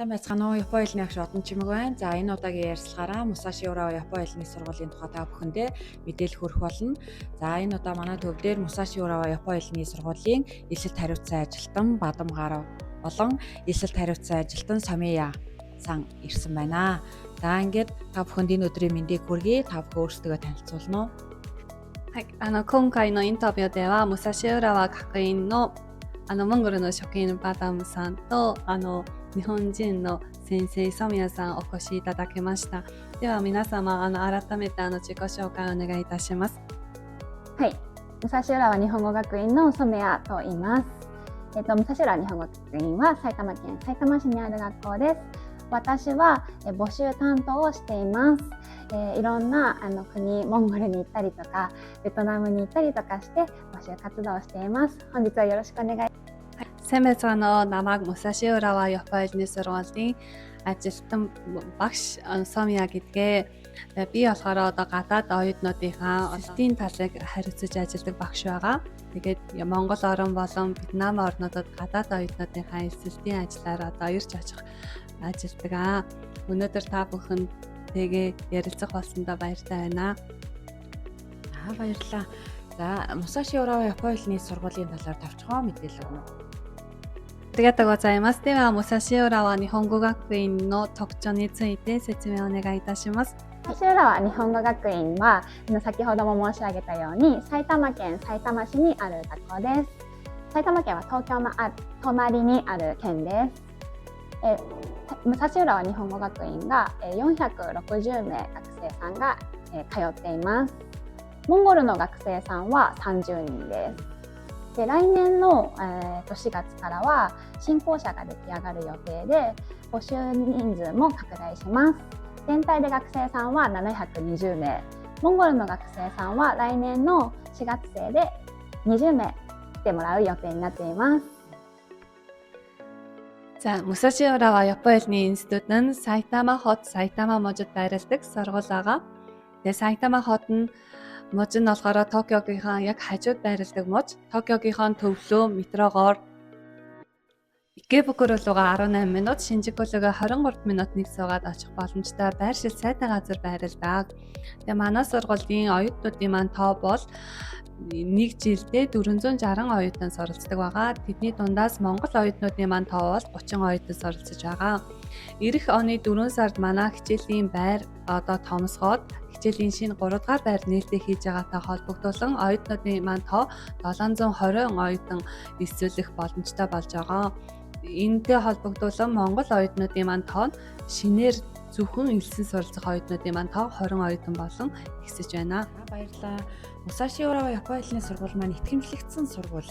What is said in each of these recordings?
Сайн байцгаана уу? Япон хэлний агш одон чимэг байна. За энэ удаагийн ярилцлагаараа Musashi Urawa Япон хэлний сургуулийн тухай та бүхэндээ мэдээлэл хүргэх болно. За энэ удаа манай төв дээр Musashi Urawa Япон хэлний сургуулийн эсэлт хариуцсан ажилтан Бадам Гарав болон эсэлт хариуцсан ажилтан Сомия сан ирсэн байна. За ингээд та бүхэнд энэ өдрийн мэндийг хүргэе. Та бүхэн өөрсдөө танилцуулна уу? はい、今回のインタビューでは武蔵浦和学院のモンゴルの職員バダムさんと日本人の先生ソミヤさんお越しいただきました。では皆様改めて自己紹介をお願いいたします。はい、武蔵浦和日本語学院のソミヤと言います。武蔵浦和日本語学院は埼玉県さいたま市にある学校です。私は募集担当をしています。いろんな国、モンゴルに行ったりとかベトナムに行ったりとかして募集活動をしています。本日はよろしくお願いします。Сайн байцгаана уу? Намайг Musashi Urawa Япон хэлний сургуулийн ажилтан багш Сомия гэдгээ. Би болохоор гадаад оюутнуудынхаа олонтын талыг хариуцаж ажилладаг багш байгаа. Тэгээд Монгол орн болон Вьетнам орнуудад гадаад оюутнуудынхаа эсэлтийн ажлаар ирж очих ажилладаг. Өнөөдөр та бүхэнтэйгээ ярилцах болсондоо баяртай байна. Баярлалаа. За Musashi Urawa Япон хэлний сургуулийн талаар товчхон мэдээлэл өгнө. ありがとうございます。では武蔵浦和日本語学院の特徴について説明をお願いいたします。武蔵浦和日本語学院は先ほども申し上げたように埼玉県さいたま市にある学校です。埼玉県は東京の隣にある県です。武蔵浦和日本語学院が460名学生さんが通っています。モンゴルの学生さんは30人です。で来年の4月からは新校舎が出来上がる予定で募集人数も拡大します。全体で学生さんは720名、モンゴルの学生さんは来年の4月生で20名来てもらう予定になっています。 За Musashi Urawa Япон хэлний институт нь Сайтама хот Сайтама мужид байрладаг сургууль байгаа. Тэгээ Сайтама хот нь муж нь болохоор Токиогийнхаа яг хажууд байрладаг муж. Токиогийнхаа төвлөө метрогоор Икебукуро руугаа 18 минут, Шинжикулугаа 23 минут нэг суугаад очих боломжтой байршил сайтай газар байрладаг. Тэгээ манай сургуулийн оюутнуудын маань тоо бол нэг жилдээ 460 оюутан суралцдаг байгаа. Тэдний дундаас Монгол оюутнуудын маань тоо бол 30 оюутан суралцж байгаа. Ирэх оны 4 сард манай хичээлийн байр томсгоод хичээлийн шинэ 3 дугаар байр нээлттэй хийж байгаатай холбогдуулан оюутнуудын маань тоо 720 оюутан эсвэлэх боломжтой болж байгаа. Энэтэй холбогдуулан Монгол оюутнуудын маань тоо шинээр зөвхөн элсэн суралцах оюутнуудын маань тоо 20 оюутан болон ихсэж байна. Баярлалаа. Musashi Urawa Япон хэлний сургууль маань итгэмжлэгдсэн сургууль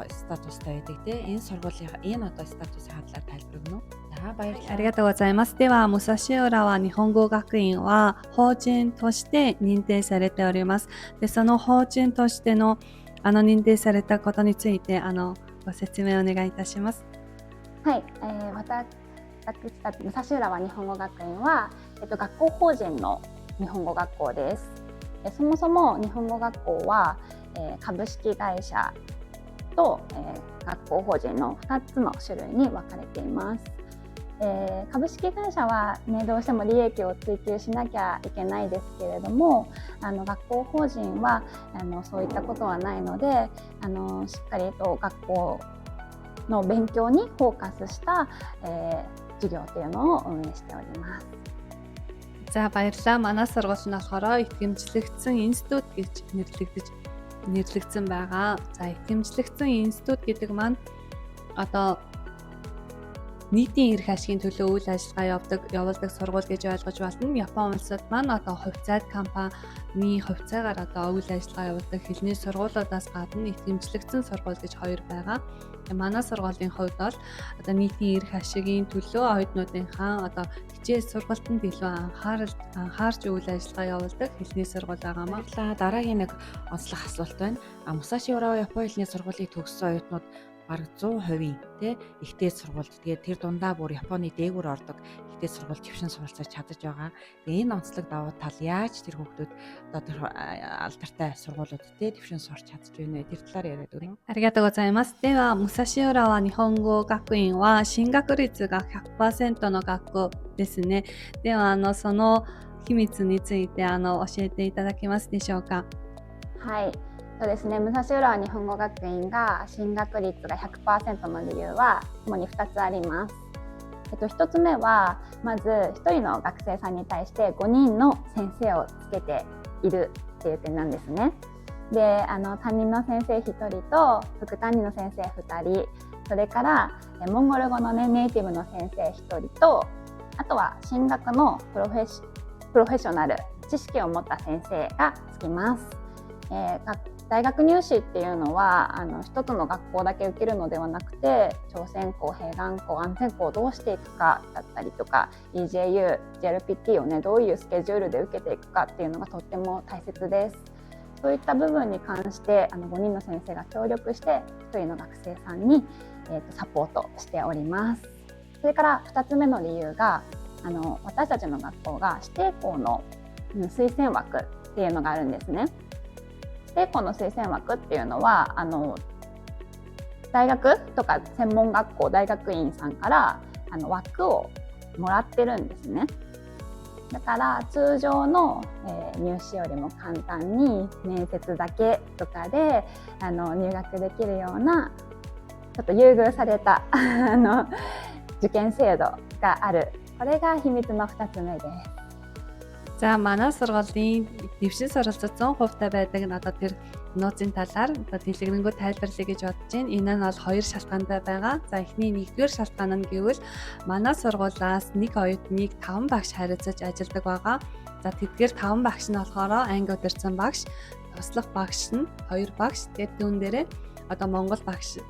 статустай байдаг тийм. Энэ сургуулийн статусын хадлаар тайлбар өгнө үү? За баярлалаа. ありがとうございます。では、武蔵浦和日本語学院は法人として認定されております。で、その法人としての認定されたことについてご説明をお願いいたします。はい、私たち武蔵浦和日本語学院は、学校法人の日本語学校です。そもそも日本語学校は、株式会社と、学校法人の2つの種類に分かれています。株式会社は、どうしても利益を追求しなきゃいけないですけれども、学校法人はそういったことはないので、しっかりと学校の勉強にフォーカスした、授業というのを運営しております。 За баярлалаа. Манай сургууль нь болохоор итгэмжлэгдсэн институт гэж нэрлэгдсэн байгаа. За итгэмжлэгдсэн институт гэдэг маань нийтийн эрх ашигын төлөө үйл ажиллагаа явуулдаг сургууль гэж ойлгож болно. Япон улсад маань хувьцаат компани хувьцаагаар үйл ажиллагаа явуулдаг хэлний сургуулиудаас гадна итгэмжлэгдсэн сургууль гэж хоёр байгаа. Манай сургуулийн хувьд бол нийтийн эрх ашигын төлөө оюутнуудынхаа хичээл сургалтанд илүү анхаарч үйл ажиллагаа явуулдаг хэлний сургууль байгаа маа. Дараагийн нэг онцлог асуулт байна. Musashi Urawa Япон хэлний сургуулийг төгссөн оюутнууд бараг 100% тий ихтэй сургуульд тэгээд тэр дундаа бүр Японы дээгүүр ордог ихтэй сургуульд төвшин суралцаж чадаж байгаа. Тэгээд энэ онцлог давуу тал яаж тэр хүүхдүүд одоо тэр алдартай сургуулиуд тий төвшин сурч чадж байна вэ? Тэр талаар яриад өгнө. ありがとうございます。では、武蔵浦和日本語学院は進学率が 100% の学校ですね。では、その秘密について教えていただけますでしょうか。はい、そうですね。武蔵浦和日本語学院が進学率が 100% の理由は主に2つあります。1つ目はまず1人の学生さんに対して5人の先生をつけているっていう点なんですね。で、担任の先生1人と副担任の先生2人、それからモンゴル語の、ネイティブの先生1人と、あとは進学のプロフェッショナル知識を持った先生がつきます。大学入試っていうのは一つの学校だけ受けるのではなくて、朝鮮校、併願校、安全校をどうしていくかだったりとか、 EJU、JLPT をねどういうスケジュールで受けていくかっていうのがとっても大切です。そういった部分に関して5人の先生が協力して1人の学生さんに、サポートしております。それから2つ目の理由が私たちの学校が指定校の推薦枠っていうのがあるんですね。指定校の推薦枠っていうのは大学とか専門学校、大学院さんから枠をもらってるんですね。だから通常の、入試よりも簡単に面接だけとかで入学できるようなちょっと優遇された受験制度がある。これが秘密の2つ目です。 За, манай сургуулийн дэвшин суралцах 100% байдаг нь одоо тэр нууцын талаар одоо дэлгэрэнгүй тайлбарлая гэж бодож байна. Энэ нь бол 2 шалтгаантай байгаа. За, эхний 1-р шалтгаан нь гэвэл манай сургуулиас нэг оюутныг 5 багш харилцаж ажилладаг байгаа. За, тэдгээр 5 багш нь болохоор анги удирдсан багш, туслах багш нь 2 багш, тэгээд түүн дээрээ одоо Монгол багш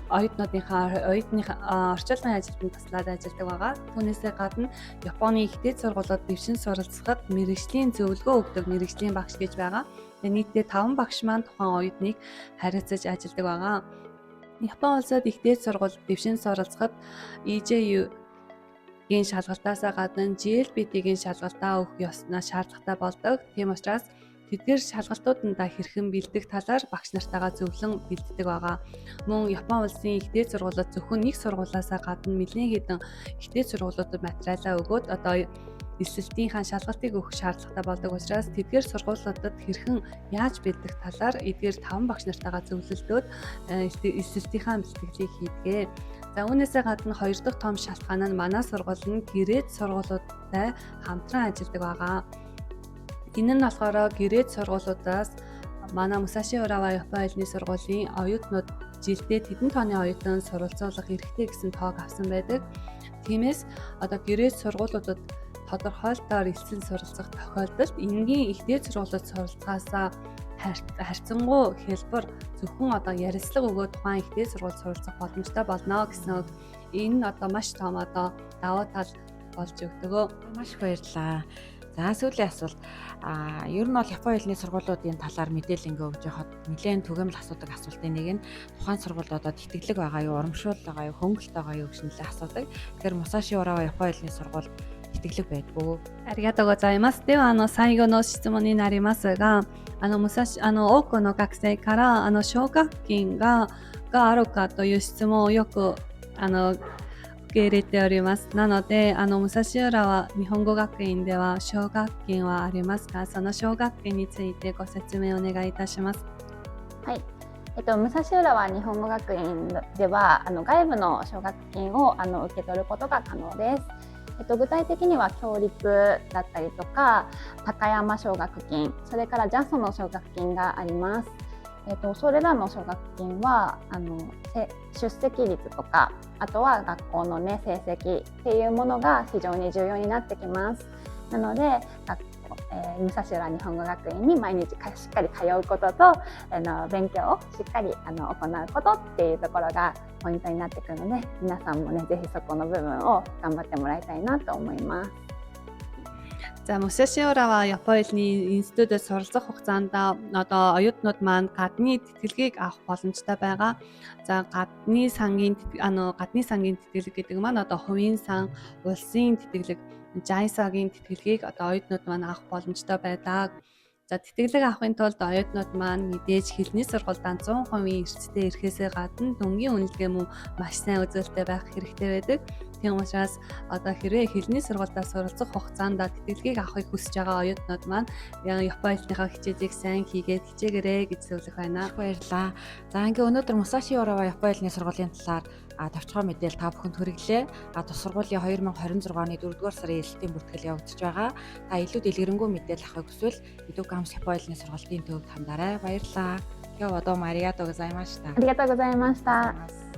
оюутныхаа орчуулгын ажилтнанд туслаад ажилладаг байгаа. Түүнээсээ гадна Японы ихтэй сургуулиуд дэвшин суралцахад мэргэжлийн зөвлөгөө өгдөг мэргэжлийн багш гэж байгаа. Тэгээд нийтдээ 5 багш маань тухайн оюутныг харилцаж ажилладаг байгаа. Япон улсад ихтэй сургууль дэвшин суралцахад EJU-гийн шалгалтаасаа гадна JLPT-гийн шалгалтаа өгөх ёсноо шаардлагатай болдог. Тийм учраас тэдгээр шалгалтуудаа хэрхэн бэлдэх талаар багш нартайгаа зөвлөн бэлддэг байгаа. Мөн Япон улсын ихтэй сургуулиуд зөвхөн нэг сургуулиасаа гадна нэлээд хэдэн ихтэй сургуулиудад материалаа өгөөд одоо эсэлтийнхаа шалгалтыг өгөх шаардлагатай болдог учраас тэдгээр сургуулиудад хэрхэн яаж бэлдэх талаар эдгээр 5 багш нартайгаа зөвлөлдөөд эсэлтийнхаа бэлтгэлийг хийдгээ. За, үүнээсээ гадна 2 дахь том шалтгаан нь манай сургууль нь гэрээд сургуулиудтай хамтран ажилладаг байгаа. Энэ нь болохоор гэрээд сургуулиудаас манай Musashi Urawa Япон хэлний сургуулийн оюутнууд жилдээ тэдэн тооны оюутан суралцуулах эрхтэй гэсэн тоог авсан байдаг. Тиймээс одоо гэрээд сургуулиудад тодорхойлолтоор элсэн суралцах тохиолдолд энгийн ихтэй сургуулиуд суралцахаасаа харьцангуй хэлбэр зөвхөн одоо ярилцлага өгөө тухайн ихтэй сургууль суралцах боломжтой болно гэсэн энэ одоо маш том одоо давуу тал болж өгдөг. Маш их баярлалаа. За, сүүлийн асуулт. Ер нь бол Япон хэлний сургуулиудын талаар мэдээлэл өгж явахад нэлээд түгээмэл асуудаг асуултын нэг нь тухайн сургуулиудад тэтгэлэг байгаа юу, урамшуул байгаа юу, хөнгөлт байгаа юу гэж нэлээд асуудаг. Тэгэхээр Musashi Urawa Япон хэлний сургууль тэтгэлэг байдгүй. ありがとうございます。では最後の質問になりますが、多くの学生から奨学金があるかという質問をよく受け入れております。なので武蔵浦和日本語学院では奨学金はありますか？その奨学金についてご説明お願いいたします。はい、武蔵浦和日本語学院では外部の奨学金を受け取ることが可能です。具体的には共立だったりとか高山奨学金、それからJASOの奨学金があります。それらの奨学金は出席率とか、あとは学校のね成績っていうものが非常に重要になってきます。なので武蔵浦日本語学院に毎日しっかり通うことと勉強をしっかり行うことっていうところがポイントになってくるので、皆さんもねぜひそこの部分を頑張ってもらいたいなと思います。За Мусаши Урава Японы хэлний институтад суралцах хугацаанд одоо оюутнууд маань гадны тэтгэлгийг авах боломжтой байгаа. За гадны сангийн тэтгэлэг гэдэг маань одоо хувийн сан, улсын тэтгэлэг, JISA-гийн тэтгэлгийг одоо оюутнууд маань авах боломжтой байдаг. За тэтгэлэг авахын тулд оюутнууд маань мэдээж хэлний сургуультай 100% эрсдэлтэй ирэхээсээ гадна дүнгийн үнэлгээ мөн маш сайн үзүүлэлттэй байх хэрэгтэй байдаг. Тийм учраас одоо хэрвээ хэлний сургуультай суралцах хугацаанд тэтгэлгийг авахыг хүсэж байгаа оюутнууд маань Японы хэлнийхээ хичээлийг сайн хийгээд хичээгээрэй гэж зөвлөх байна. Баярлалаа. За ингээ өнөөдөр Мусаши Урава Японы хэлний сургуулийн талаар товчхон мэдээлэл та бүхэнд хүргэлээ. Тус сургуулийн 2026 оны 4-р сарын элэлтийн бүртгэл явагдаж байгаа. Та илүү дэлгэрэнгүй мэдээлэл авахыг хүсвэл Идокамс Японы хэлний сургуулийн төвд хандаарай. Баярлалаа. Кё одоо Мариато гозаймашта. ありがとうございました。